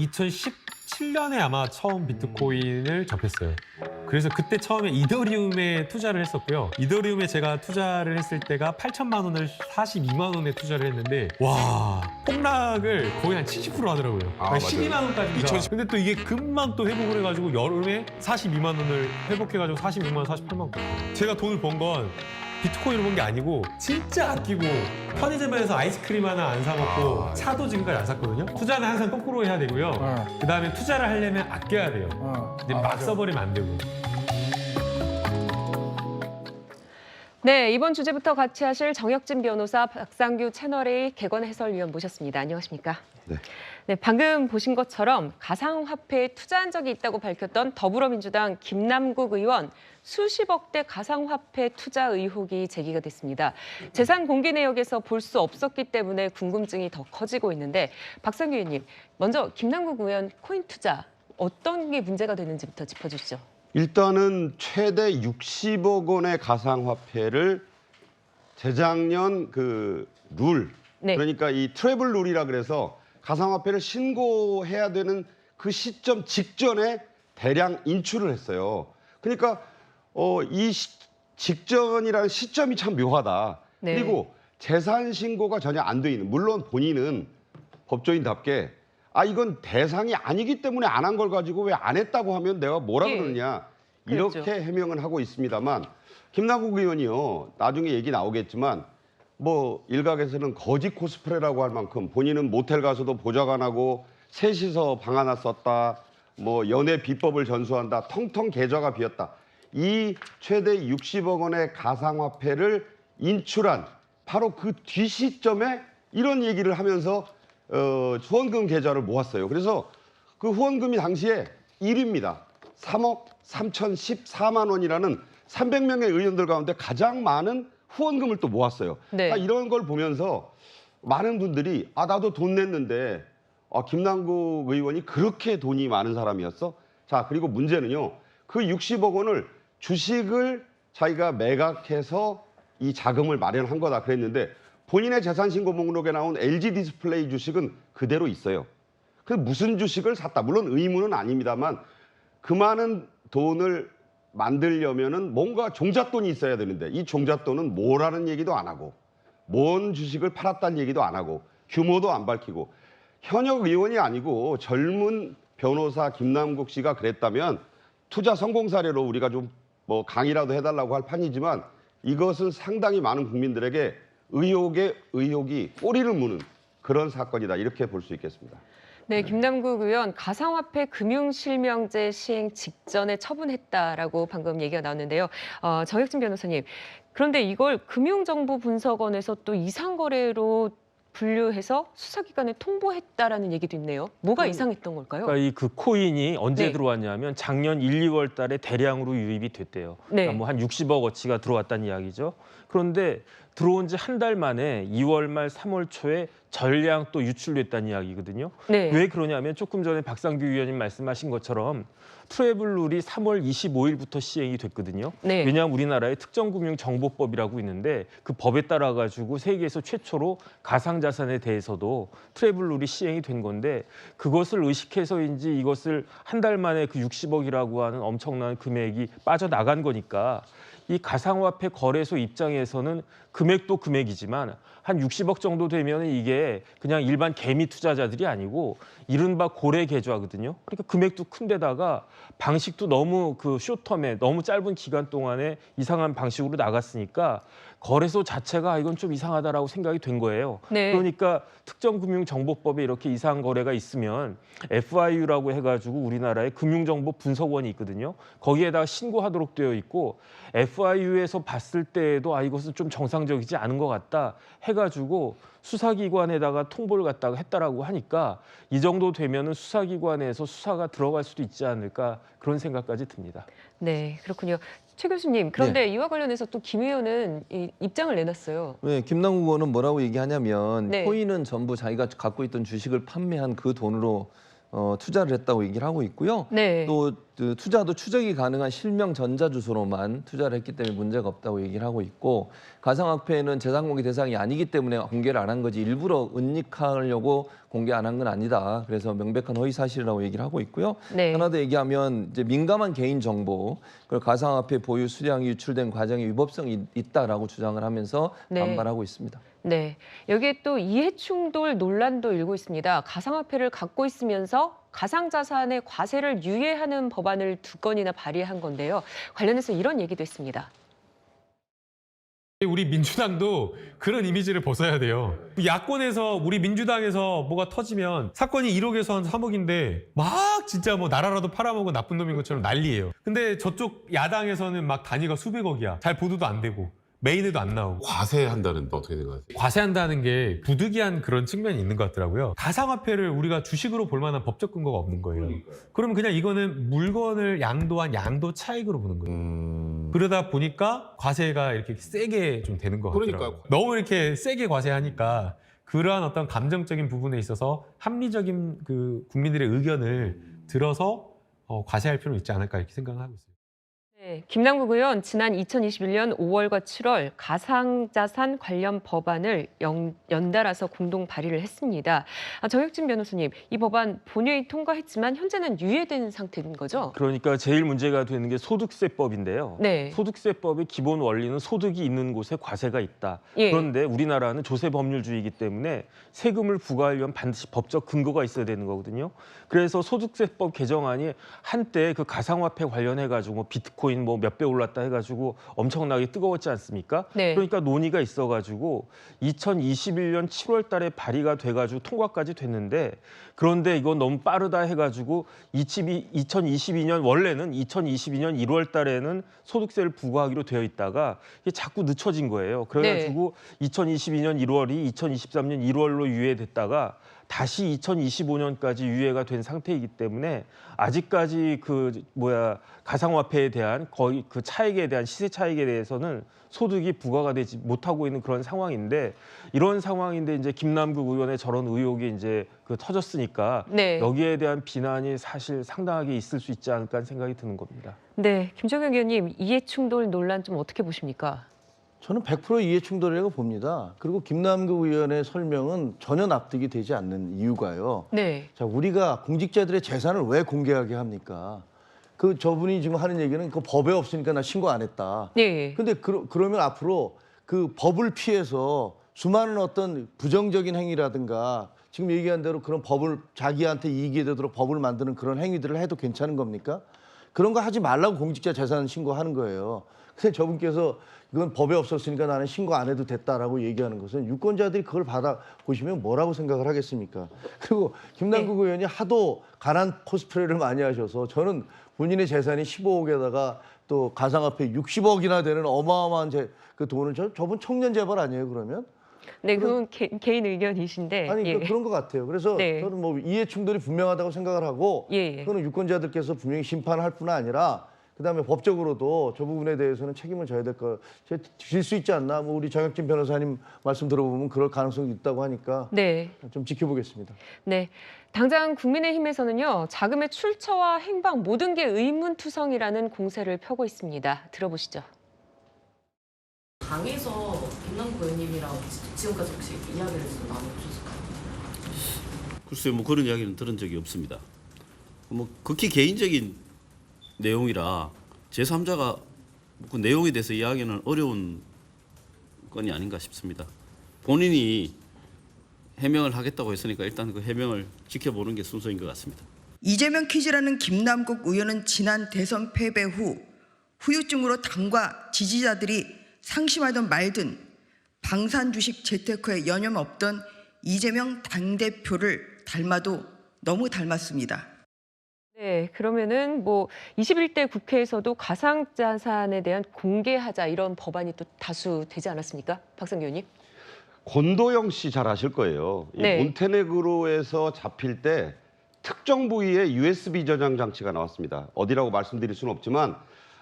2017년에 아마 처음 비트코인을 접했어요. 그래서 그때 처음에 이더리움에 투자를 했었고요. 이더리움에 제가 투자를 했을 때가 8천만 원을 42만 원에 투자를 했는데 와 폭락을 거의 한 70% 하더라고요. 아, 12만 원까지. 2010. 근데 또 이게 금방 또 회복을 해가지고 여름에 42만 원을 회복해가지고 46만 원, 48만 원. 제가 돈을 번 건 비트코인을 본 게 아니고 진짜 아끼고 편의점에서 아이스크림 하나 안 사 먹고 차도 지금까지 안 샀거든요. 투자는 항상 거꾸로 해야 되고요. 그다음에 투자를 하려면 아껴야 돼요. 근데 막 맞아. 써버리면 안 되고. 네, 이번 주제부터 같이 하실 정혁진 변호사, 박상규 채널A 개건 해설위원 모셨습니다. 안녕하십니까? 네. 네, 방금 보신 것처럼 가상화폐에 투자한 적이 있다고 밝혔던 더불어민주당 김남국 의원 수십억대 가상화폐 투자 의혹이 제기가 됐습니다. 재산 공개 내역에서 볼 수 없었기 때문에 궁금증이 더 커지고 있는데 박상규 의원님, 먼저 김남국 의원 코인 투자 어떤 게 문제가 되는지부터 짚어주시죠. 일단은 최대 60억 원의 가상화폐를 재작년 그 룰, 네. 그러니까 이 트래블 룰이라 그래서 가상화폐를 신고해야 되는 그 시점 직전에 대량 인출을 했어요. 그러니까 이 직전이라는 시점이 참 묘하다. 네. 그리고 재산 신고가 전혀 안 돼 있는, 물론 본인은 법조인답게 이건 대상이 아니기 때문에 안 한 걸 가지고 왜 안 했다고 하면 내가 뭐라 예. 그러느냐 그렇죠. 이렇게 해명을 하고 있습니다만 김남국 의원이요, 나중에 얘기 나오겠지만 뭐 일각에서는 거짓 코스프레라고 할 만큼 본인은 모텔 가서도 보좌관하고 셋이서 방 하나 썼다, 뭐 연애 비법을 전수한다, 텅텅 계좌가 비었다. 이 최대 60억 원의 가상화폐를 인출한 바로 그 뒤 시점에 이런 얘기를 하면서 후원금 계좌를 모았어요. 그래서 그 후원금이 당시에 1위입니다. 3억 3,014만 원이라는 300명의 의원들 가운데 가장 많은 후원금을 또 모았어요. 네. 이런 걸 보면서 많은 분들이 나도 돈 냈는데 김남국 의원이 그렇게 돈이 많은 사람이었어? 자, 그리고 문제는요. 그 60억 원을 주식을 자기가 매각해서 이 자금을 마련한 거다 그랬는데 본인의 재산신고 목록에 나온 LG 디스플레이 주식은 그대로 있어요. 그 무슨 주식을 샀다. 물론 의무는 아닙니다만 그 많은 돈을 만들려면은 뭔가 종잣돈이 있어야 되는데 이 종잣돈은 뭐라는 얘기도 안 하고 뭔 주식을 팔았다는 얘기도 안 하고 규모도 안 밝히고 현역 의원이 아니고 젊은 변호사 김남국 씨가 그랬다면 투자 성공 사례로 우리가 좀 뭐 강의라도 해달라고 할 판이지만 이것은 상당히 많은 국민들에게 의혹이 꼬리를 무는 그런 사건이다 이렇게 볼 수 있겠습니다. 네, 김남국 의원 가상화폐 금융실명제 시행 직전에 처분했다라고 방금 얘기가 나왔는데요. 정혁진 변호사님, 그런데 이걸 금융정보분석원에서 또 이상거래로 분류해서 수사기관에 통보했다라는 얘기도 있네요. 뭐가 이상했던 걸까요? 그러니까 그 코인이 언제 네. 들어왔냐면 작년 1, 2월 달에 대량으로 유입이 됐대요. 네. 그러니까 뭐 한 60억 어치가 들어왔다는 이야기죠. 그런데 들어온 지 한 달 만에 2월 말 3월 초에 전량 또 유출됐다는 이야기거든요. 네. 왜 그러냐면 조금 전에 박상규 위원님 말씀하신 것처럼 트래블 룰이 3월 25일부터 시행이 됐거든요. 네. 왜냐하면 우리나라에 특정금융정보법이라고 있는데 그 법에 따라 가지고 세계에서 최초로 가상자산에 대해서도 트래블 룰이 시행이 된 건데 그것을 의식해서인지 이것을 한 달 만에 그 60억이라고 하는 엄청난 금액이 빠져나간 거니까 이 가상화폐 거래소 입장에서는 금액도 금액이지만 한 60억 정도 되면 이게 그냥 일반 개미 투자자들이 아니고 이른바 고래 계좌거든요. 그러니까 금액도 큰데다가 방식도 너무 그 쇼텀에 너무 짧은 기간 동안에 이상한 방식으로 나갔으니까 거래소 자체가 이건 좀 이상하다라고 생각이 된 거예요. 네. 그러니까 특정금융정보법에 이렇게 이상한 거래가 있으면 FIU라고 해가지고 우리나라에 금융정보분석원이 있거든요. 거기에다가 신고하도록 되어 있고 FIU에서 봤을 때에도 이것은 좀 정상적이지 않은 것 같다 해가지고 수사기관에다가 통보를 갖다가 했다라고 하니까 이 정도 되면은 수사기관에서 수사가 들어갈 수도 있지 않을까 그런 생각까지 듭니다. 네, 그렇군요. 최 교수님, 그런데 이와 관련해서 또 김 의원은 입장을 내놨어요. 네, 김남국 의원은 뭐라고 얘기하냐면 네. 코인은 전부 자기가 갖고 있던 주식을 판매한 그 돈으로 투자를 했다고 얘기를 하고 있고요. 네. 또 그 투자도 추적이 가능한 실명 전자주소로만 투자를 했기 때문에 문제가 없다고 얘기를 하고 있고 가상화폐는 재산 공개 대상이 아니기 때문에 공개를 안 한 거지 일부러 은닉하려고 공개 안 한 건 아니다. 그래서 명백한 허위 사실이라고 얘기를 하고 있고요. 네. 하나 더 얘기하면 이제 민감한 개인 정보, 그리고 가상화폐 보유 수량이 유출된 과정에 위법성이 있다라고 주장을 하면서 네. 반발하고 있습니다. 네, 여기에 또 이해충돌 논란도 일고 있습니다. 가상화폐를 갖고 있으면서 가상자산의 과세를 유예하는 법안을 2건이나 발의한 건데요. 관련해서 이런 얘기도 했습니다. 우리 민주당도 그런 이미지를 벗어야 돼요. 야권에서 우리 민주당에서 뭐가 터지면 사건이 1억에서 한 3억인데 막 진짜 뭐 나라라도 팔아먹은 나쁜 놈인 것처럼 난리예요. 근데 저쪽 야당에서는 막 단위가 수백억이야. 잘 보도도 안 되고 메인에도 안 나오고. 과세한다는 어떻게 생각하세요? 과세한다는 게 부득이한 그런 측면이 있는 것 같더라고요. 가상화폐를 우리가 주식으로 볼 만한 법적 근거가 없는 거예요. 그러면 그냥 이거는 물건을 양도한 양도 차익으로 보는 거예요. 그러다 보니까 과세가 이렇게 세게 좀 되는 것 같더라고요. 그러니까요. 너무 이렇게 세게 과세하니까 그러한 어떤 감정적인 부분에 있어서 합리적인 그 국민들의 의견을 들어서 과세할 필요는 있지 않을까 이렇게 생각을 하고 있어요. 네, 김남국 의원 지난 2021년 5월과 7월 가상자산 관련 법안을 연달아서 공동 발의를 했습니다. 정혁진 변호사님, 이 법안 본회의 통과했지만 현재는 유예된 상태인 거죠? 그러니까 제일 문제가 되는 게 소득세법인데요. 네. 소득세법의 기본 원리는 소득이 있는 곳에 과세가 있다. 예. 그런데 우리나라는 조세 법률주의이기 때문에 세금을 부과하려면 반드시 법적 근거가 있어야 되는 거거든요. 그래서 소득세법 개정안이 한때 그 가상화폐 관련해 가지고 비트코인 뭐 몇 배 올랐다 해가지고 엄청나게 뜨거웠지 않습니까? 네. 그러니까 논의가 있어가지고 2021년 7월달에 발의가 돼가지고 통과까지 됐는데 그런데 이건 너무 빠르다 해가지고 2022년 원래는 2022년 1월달에는 소득세를 부과하기로 되어 있다가 이게 자꾸 늦춰진 거예요. 그래가지고 2022년 1월이 2023년 1월로 유예됐다가 다시 2025년까지 유예가 된 상태이기 때문에 아직까지 가상화폐에 대한 거의 그 차익에 대한 시세 차익에 대해서는 소득이 부과가 되지 못하고 있는 그런 상황인데 이런 상황인데 이제 김남국 의원의 저런 의혹이 이제 터졌으니까 네. 여기에 대한 비난이 사실 상당하게 있을 수 있지 않을까 하는 생각이 드는 겁니다. 네, 김정혁 의원님, 이해충돌 논란 좀 어떻게 보십니까? 저는 100% 이해충돌이라고 봅니다. 그리고 김남국 의원의 설명은 전혀 납득이 되지 않는 이유가요. 네. 자, 우리가 공직자들의 재산을 왜 공개하게 합니까? 저분이 지금 하는 얘기는 그 법에 없으니까 나 신고 안 했다. 네. 근데 그러면 앞으로 그 법을 피해서 수많은 어떤 부정적인 행위라든가 지금 얘기한 대로 그런 법을 자기한테 이익이 되도록 법을 만드는 그런 행위들을 해도 괜찮은 겁니까? 그런 거 하지 말라고 공직자 재산 신고하는 거예요. 근데 저분께서 이건 법에 없었으니까 나는 신고 안 해도 됐다라고 얘기하는 것은 유권자들이 그걸 받아 보시면 뭐라고 생각을 하겠습니까? 그리고 김남국 의원이 하도 가난 코스프레를 많이 하셔서 저는 본인의 재산이 15억에다가 또 가상화폐 60억이나 되는 어마어마한 그 돈을 저분 청년 재벌 아니에요 그러면? 네, 그건 개인 의견이신데. 아니 예. 그런 것 같아요. 그래서 네. 저는 뭐 이해 충돌이 분명하다고 생각을 하고 예. 그거는 유권자들께서 분명히 심판할 뿐 아니라 그다음에 법적으로도 저 부분에 대해서는 책임을 져야 될 거, 질 수 있지 않나? 뭐 우리 정혁진 변호사님 말씀 들어보면 그럴 가능성이 있다고 하니까 네. 좀 지켜보겠습니다. 네. 당장 국민의힘에서는요, 자금의 출처와 행방 모든 게 의문투성이라는 공세를 펴고 있습니다. 들어보시죠. 당에서 김남국 의원님이랑 지금까지 혹시 이야기를 좀 나눠보셨을까요? 글쎄요, 뭐 그런 이야기는 들은 적이 없습니다. 뭐 극히 개인적인 내용이라 제3자가 그 내용에 대해서 이야기는 어려운 건이 아닌가 싶습니다. 본인이 해명을 하겠다고 했으니까 일단 그 해명을 지켜보는 게 순서인 것 같습니다. 이재명 퀴즈라는 김남국 의원은 지난 대선 패배 후 후유증으로 당과 지지자들이 상심하던 말든 방산 주식 재테크에 여념 없던 이재명 당대표를 닮아도 너무 닮았습니다. 네, 그러면은 뭐 21대 국회에서도 가상자산에 대한 공개하자 이런 법안이 또 다수 되지 않았습니까? 박성규 의원님. 권도영 씨 잘 아실 거예요. 네. 이 몬테네그로에서 잡힐 때 특정 부위에 USB 저장 장치가 나왔습니다. 어디라고 말씀드릴 수는 없지만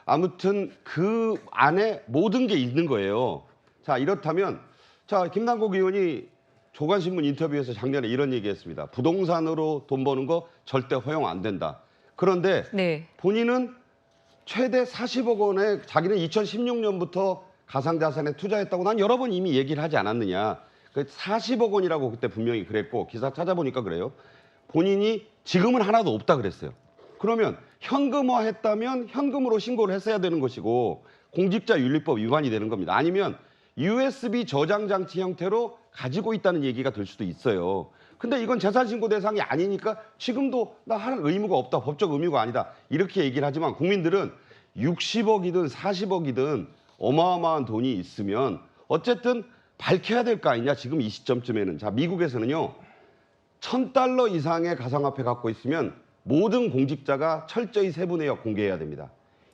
아무튼 그 안에 모든 게 있는 거예요. 자, 이렇다면 김남국 의원이 조간신문 인터뷰에서 작년에 이런 얘기했습니다. 부동산으로 돈 버는 거 절대 허용 안 된다. 그런데 네. 본인은 최대 40억 원에 자기는 2016년부터 가상자산에 투자했다고 난 여러 번 이미 얘기를 하지 않았느냐. 40억 원이라고 그때 분명히 그랬고 기사 찾아보니까 그래요. 본인이 지금은 하나도 없다 그랬어요. 그러면 현금화했다면 현금으로 신고를 했어야 되는 것이고 공직자윤리법 위반이 되는 겁니다. 아니면 USB 저장 장치 형태로 가지고 있다는 얘기가 될 수도 있어요. 근데 이건 재산신고 대상이 아니니까 지금도 나 할 의무가 없다. 법적 의무가 아니다. 이렇게 얘기를 하지만 국민들은 60억이든 40억이든 어마어마한 돈이 있으면 어쨌든 밝혀야 될 거 아니냐. 지금 이 시점쯤에는. 자, 미국에서는요. $1,000 이상의 가상화폐 갖고 있으면 모든 공직자가 철저히 세부내역 공개해야 됩니다.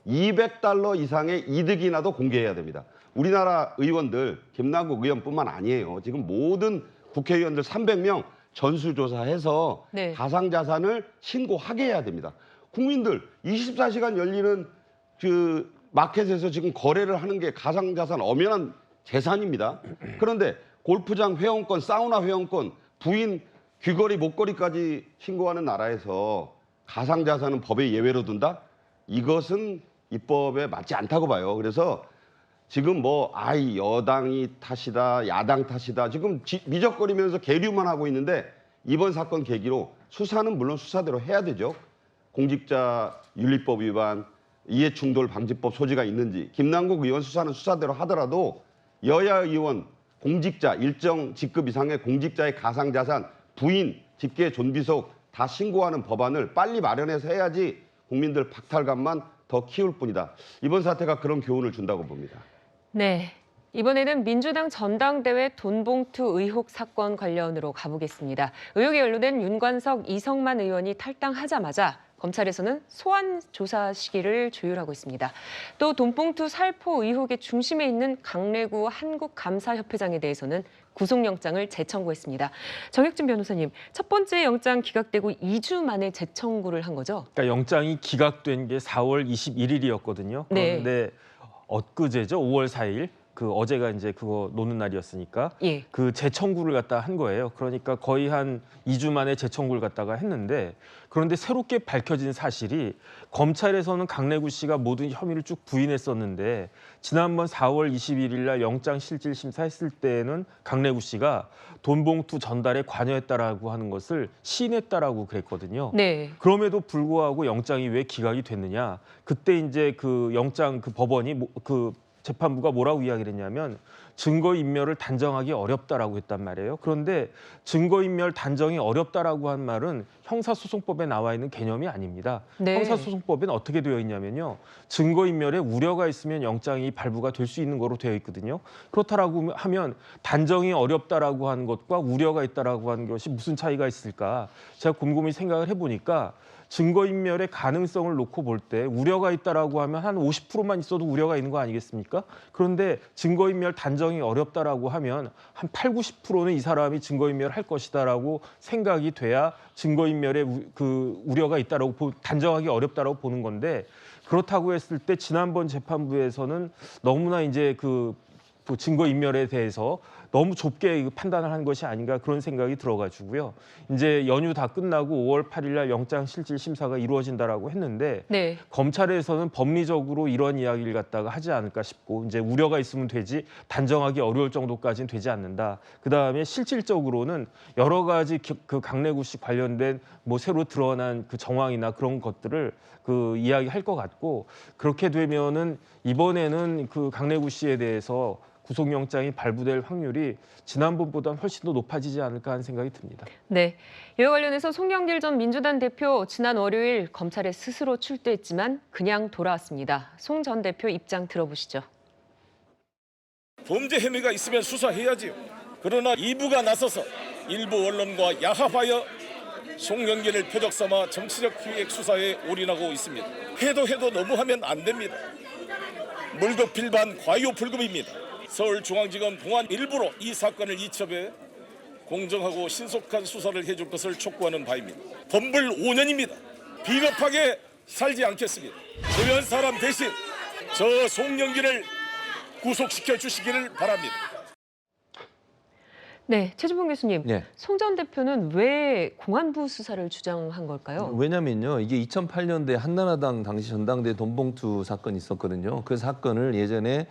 $200 이상의 이득이 나도 공개해야 됩니다. 우리나라 의원들, 김남국 의원뿐만 아니에요. 지금 모든 국회의원들 300명 전수조사해서 네. 가상자산을 신고하게 해야 됩니다. 국민들 24시간 열리는 그 마켓에서 지금 거래를 하는 게 가상자산 엄연한 재산입니다. 그런데 골프장 회원권, 사우나 회원권, 부인 귀걸이, 목걸이까지 신고하는 나라에서 가상자산은 법의 예외로 둔다? 이것은 입법에 맞지 않다고 봐요. 그래서 지금 여당이 탓이다, 야당 탓이다. 지금 미적거리면서 계류만 하고 있는데 이번 사건 계기로 수사는 물론 수사대로 해야 되죠. 공직자윤리법 위반, 이해충돌방지법 소지가 있는지 김남국 의원 수사는 수사대로 하더라도 여야 의원, 공직자, 일정 직급 이상의 공직자의 가상자산, 부인, 직계, 존비속 다 신고하는 법안을 빨리 마련해서 해야지 국민들 박탈감만 더 키울 뿐이다. 이번 사태가 그런 교훈을 준다고 봅니다. 네. 이번에는 민주당 전당대회 돈봉투 의혹 사건 관련으로 가보겠습니다. 의혹에 연루된 윤관석, 이성만 의원이 탈당하자마자 검찰에서는 소환 조사 시기를 조율하고 있습니다. 또 돈봉투 살포 의혹의 중심에 있는 강래구 한국감사협회장에 대해서는 구속영장을 재청구했습니다. 정혁진 변호사님, 첫 번째 영장 기각되고 2주 만에 재청구를 한 거죠? 그러니까 영장이 기각된 게 4월 21일이었거든요. 네. 그런데 엊그제죠, 5월 4일. 어제가 이제 그거 노는 날이었으니까 예. 그 재청구를 갖다 한 거예요. 그러니까 거의 한 2주 만에 재청구를 갖다가 했는데 그런데 새롭게 밝혀진 사실이 검찰에서는 강래구 씨가 모든 혐의를 쭉 부인했었는데 지난번 4월 21일 날 영장 실질 심사했을 때는 강래구 씨가 돈봉투 전달에 관여했다라고 하는 것을 시인했다라고 그랬거든요. 네. 그럼에도 불구하고 영장이 왜 기각이 됐느냐? 그때 이제 그 영장 법원이 재판부가 뭐라고 이야기를 했냐면 증거인멸을 단정하기 어렵다라고 했단 말이에요. 그런데 증거인멸 단정이 어렵다라고 한 말은 형사소송법에 나와 있는 개념이 아닙니다. 네. 형사소송법에는 어떻게 되어 있냐면요. 증거인멸에 우려가 있으면 영장이 발부가 될 수 있는 거로 되어 있거든요. 그렇다라고 하면 단정이 어렵다라고 하는 것과 우려가 있다라고 하는 것이 무슨 차이가 있을까? 제가 곰곰이 생각을 해보니까 증거인멸의 가능성을 놓고 볼 때 우려가 있다라고 하면 한 50%만 있어도 우려가 있는 거 아니겠습니까? 그런데 증거인멸 단정이 어렵다라고 하면 한 8, 90%는 이 사람이 증거인멸할 것이다라고 생각이 돼야 증거인멸의 그 우려가 있다라고 단정하기 어렵다라고 보는 건데 그렇다고 했을 때 지난번 재판부에서는 너무나 이제 그 증거인멸에 대해서 너무 좁게 판단을 한 것이 아닌가 그런 생각이 들어가지고요. 이제 연휴 다 끝나고 5월 8일 날 영장 실질 심사가 이루어진다라고 했는데 네. 검찰에서는 법리적으로 이런 이야기를 갖다가 하지 않을까 싶고 이제 우려가 있으면 되지 단정하기 어려울 정도까지는 되지 않는다. 그다음에 실질적으로는 여러 가지 그 강래구 씨 관련된 새로 드러난 그 정황이나 그런 것들을 그 이야기할 것 같고 그렇게 되면은 이번에는 그 강래구 씨에 대해서 구속영장이 발부될 확률이 지난번보다는 훨씬 더 높아지지 않을까 하는 생각이 듭니다. 네, 이와 관련해서 송영길 전 민주당 대표 지난 월요일 검찰에 스스로 출두했지만 그냥 돌아왔습니다. 송 전 대표 입장 들어보시죠. 범죄 혐의가 있으면 수사해야지요. 그러나 일부가 나서서 일부 언론과 야합하여 송영길을 표적 삼아 정치적 기획 수사에 올인하고 있습니다. 해도 너무하면 안 됩니다. 물급 필반 과요 불급입니다. 서울중앙지검 공안 일부로 이 사건을 이첩해 공정하고 신속한 수사를 해줄 것을 촉구하는 바입니다. 범불 5년입니다. 비겁하게 살지 않겠습니다. 그런 사람 대신 저 송영길을 구속시켜 주시기를 바랍니다. 네, 최준봉 교수님. 네. 송 전 대표는 왜 공안부 수사를 주장한 걸까요? 왜냐면요, 이게 2008년도에 한나라당 당시 전당대 돈봉투 사건이 있었거든요. 그 사건을 예전에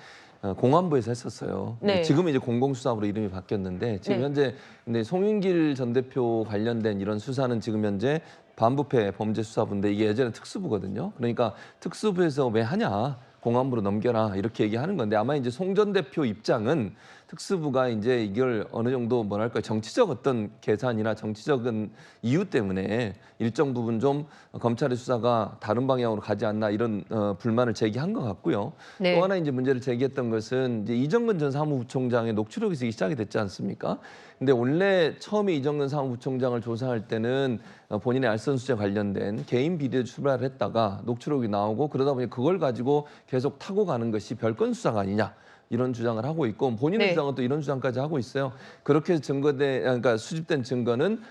공안부에서 했었어요. 네. 지금은 이제 공공수사부로 이름이 바뀌었는데 지금 네. 현재 근데 송영길 전 대표 관련된 이런 수사는 지금 현재 반부패 범죄수사부인데 이게 예전에 특수부거든요. 그러니까 특수부에서 왜 하냐? 공안부로 넘겨라 이렇게 얘기하는 건데 아마 이제 송 전 대표 입장은 특수부가 이제 이걸 어느 정도 뭐랄까 정치적 어떤 계산이나 정치적인 이유 때문에 일정 부분 좀 검찰의 수사가 다른 방향으로 가지 않나 이런 불만을 제기한 것 같고요. 네. 또 하나 이제 문제를 제기했던 것은 이제 이정근 전 사무부총장의 녹취록이 있기 시작이 됐지 않습니까? 근데 원래 처음에 이정근 사무부총장을 조사할 때는 본인의 알선수재 관련된 개인 비리를 출발했다가 녹취록이 나오고 그러다 보니 그걸 가지고 계속 타고 가는 것이 별건 수사가 아니냐. 이런 주장을 하고 있고 본인의 네. 주장은 또 이런 주장까지 하고 있어요. 그렇게 그러니까 수집된 증거는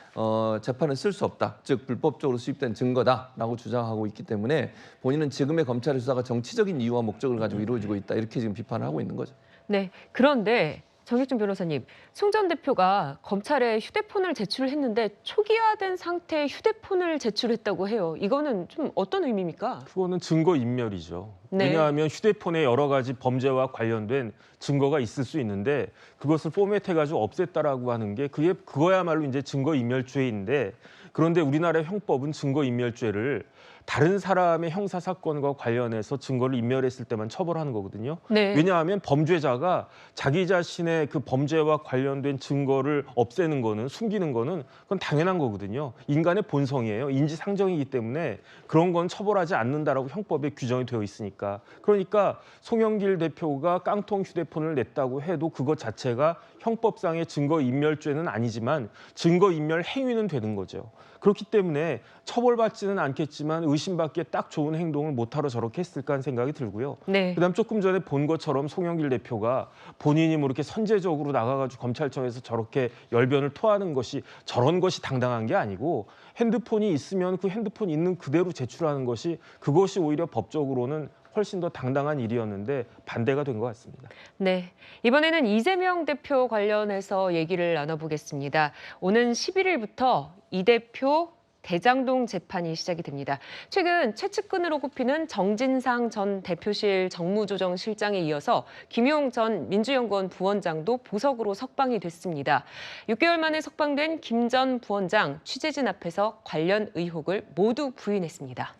재판에 쓸 수 없다. 즉 불법적으로 수집된 증거다라고 주장하고 있기 때문에 본인은 지금의 검찰의 수사가 정치적인 이유와 목적을 가지고 이루어지고 있다. 이렇게 지금 비판을 하고 있는 거죠. 네, 그런데 정혁준 변호사님, 송 전 대표가 검찰에 휴대폰을 제출했는데 초기화된 상태의 휴대폰을 제출했다고 해요. 이거는 좀 어떤 의미입니까? 그거는 증거 인멸이죠. 네. 왜냐하면 휴대폰에 여러 가지 범죄와 관련된 증거가 있을 수 있는데 그것을 포맷해가지고 없앴다라고 하는 게 그거야말로 이제 증거 인멸죄인데 그런데 우리나라의 형법은 증거 인멸죄를 다른 사람의 형사 사건과 관련해서 증거를 인멸했을 때만 처벌하는 거거든요. 네. 왜냐하면 범죄자가 자기 자신의 그 범죄와 관련된 증거를 없애는 거는 숨기는 거는 그건 당연한 거거든요. 인간의 본성이에요. 인지상정이기 때문에 그런 건 처벌하지 않는다라고 형법에 규정이 되어 있으니까. 그러니까 송영길 대표가 깡통 휴대폰을 냈다고 해도 그것 자체가 형법상의 증거인멸죄는 아니지만 증거인멸 행위는 되는 거죠. 그렇기 때문에 처벌받지는 않겠지만 의심받기에 딱 좋은 행동을 못하러 저렇게 했을까 하는 생각이 들고요. 네. 그다음 조금 전에 본 것처럼 송영길 대표가 본인이 뭐 이렇게 선제적으로 나가가지고 검찰청에서 저렇게 열변을 토하는 것이 저런 것이 당당한 게 아니고 핸드폰이 있으면 그 핸드폰 있는 그대로 제출하는 것이 그것이 오히려 법적으로는 훨씬 더 당당한 일이었는데 반대가 된 것 같습니다. 네, 이번에는 이재명 대표 관련해서 얘기를 나눠보겠습니다. 오는 11일부터 이 대표 대장동 재판이 시작이 됩니다. 최근 최측근으로 꼽히는 정진상 전 대표실 정무조정실장에 이어서 김용 전 민주연구원 부원장도 보석으로 석방이 됐습니다. 6개월 만에 석방된 김 전 부원장 취재진 앞에서 관련 의혹을 모두 부인했습니다.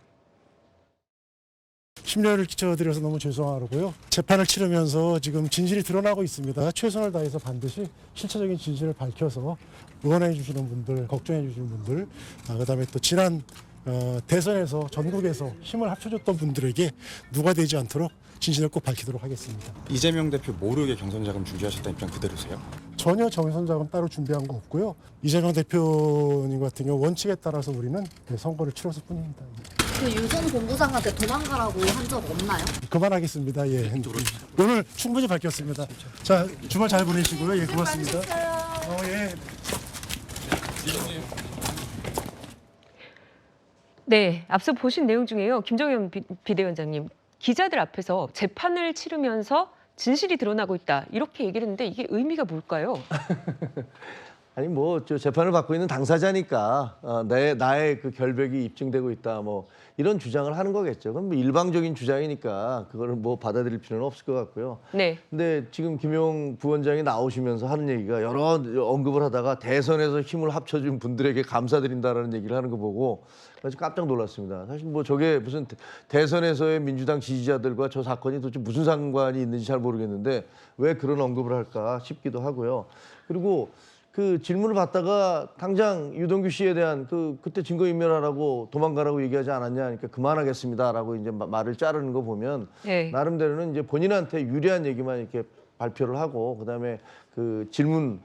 심려를 끼쳐드려서 너무 죄송하고요. 재판을 치르면서 지금 진실이 드러나고 있습니다. 최선을 다해서 반드시 실체적인 진실을 밝혀서 응원해 주시는 분들, 걱정해 주시는 분들, 그다음에 또 지난 대선에서 전국에서 힘을 합쳐줬던 분들에게 누가 되지 않도록 진실을 꼭 밝히도록 하겠습니다. 이재명 대표 모르게 경선 자금 준비하셨다는 입장 그대로세요? 전혀 경선 자금 따로 준비한 거 없고요. 이재명 대표님 같은 경우 원칙에 따라서 우리는 선거를 치렀을 뿐입니다. 그 유선 본부장한테 도망가라고 한 적 없나요? 그만하겠습니다. 예. 오늘 충분히 밝혔습니다. 자, 주말 잘 보내시고요. 예, 고맙습니다. 예. 네, 앞서 보신 내용 중에요. 김정현 비대위원장님, 기자들 앞에서 재판을 치르면서 진실이 드러나고 있다 이렇게 얘기를 했는데 이게 의미가 뭘까요? 아니 뭐 저 재판을 받고 있는 당사자니까 나의 그 결백이 입증되고 있다 뭐 이런 주장을 하는 거겠죠. 그럼 뭐 일방적인 주장이니까 그거를 뭐 받아들일 필요는 없을 것 같고요. 네. 근데 지금 김용 부원장이 나오시면서 하는 얘기가 여러 언급을 하다가 대선에서 힘을 합쳐준 분들에게 감사드린다라는 얘기를 하는 거 보고 아주 깜짝 놀랐습니다. 사실 뭐 저게 무슨 대선에서의 민주당 지지자들과 저 사건이 도대체 무슨 상관이 있는지 잘 모르겠는데 왜 그런 언급을 할까 싶기도 하고요. 그리고 그 질문을 받다가 당장 유동규 씨에 대한 그때 증거인멸하라고 도망가라고 얘기하지 않았냐, 그러니까 그만하겠습니다라고 이제 말을 자르는 거 보면 네. 나름대로는 이제 본인한테 유리한 얘기만 이렇게 발표를 하고 그다음에 그 질문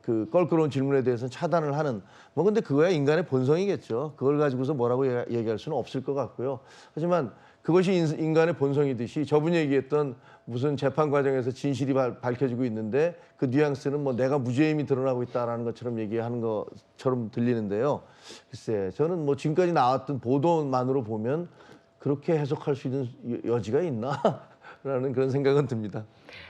그 껄끄러운 질문에 대해서는 차단을 하는 뭐 근데 그거야 인간의 본성이겠죠. 그걸 가지고서 뭐라고 얘기할 수는 없을 것 같고요. 하지만 그것이 인간의 본성이듯이 저분이 얘기했던 무슨 재판 과정에서 진실이 밝혀지고 있는데 그 뉘앙스는 뭐 내가 무죄임이 드러나고 있다라는 것처럼 얘기하는 것처럼 들리는데요. 글쎄 저는 뭐 지금까지 나왔던 보도만으로 보면 그렇게 해석할 수 있는 여지가 있나? 라는 그런 생각은 듭니다.